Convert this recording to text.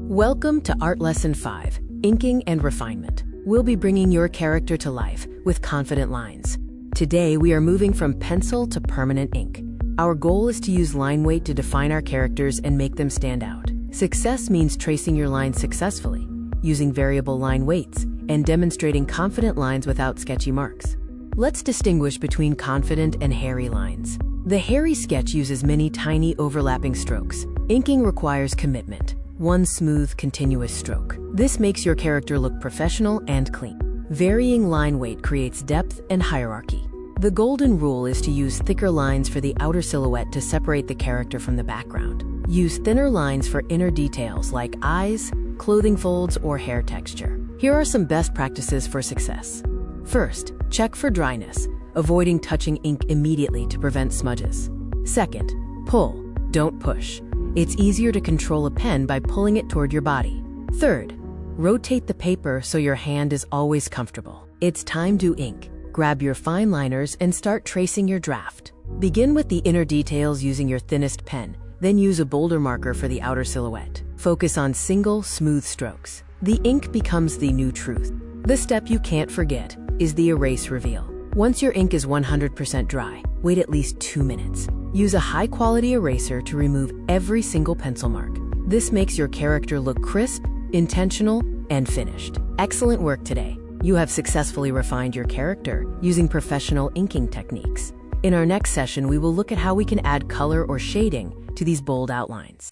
Welcome to Art Lesson 5, Inking and Refinement. We'll be bringing your character to life with confident lines. Today, we are moving from pencil to permanent ink. Our goal is to use line weight to define our characters and make them stand out. Success means tracing your lines successfully, using variable line weights, and demonstrating confident lines without sketchy marks. Let's distinguish between confident and hairy lines. The hairy sketch uses many tiny overlapping strokes. Inking requires commitment. One smooth, continuous stroke. This makes your character look professional and clean. Varying line weight creates depth and hierarchy. The golden rule is to use thicker lines for the outer silhouette to separate the character from the background. Use thinner lines for inner details like eyes, clothing folds, or hair texture. Here are some best practices for success. First, check for dryness, avoiding touching ink immediately to prevent smudges. Second, pull, don't push. It's easier to control a pen by pulling it toward your body. Third, rotate the paper so your hand is always comfortable. It's time to ink. Grab your fine liners and start tracing your draft. Begin with the inner details using your thinnest pen, then use a bolder marker for the outer silhouette. Focus on single, smooth strokes. The ink becomes the new truth. The step you can't forget is the erase reveal. Once your ink is 100% dry, wait at least 2 minutes. Use a high-quality eraser to remove every single pencil mark. This makes your character look crisp, intentional, and finished. Excellent work today. You have successfully refined your character using professional inking techniques. In our next session, we will look at how we can add color or shading to these bold outlines.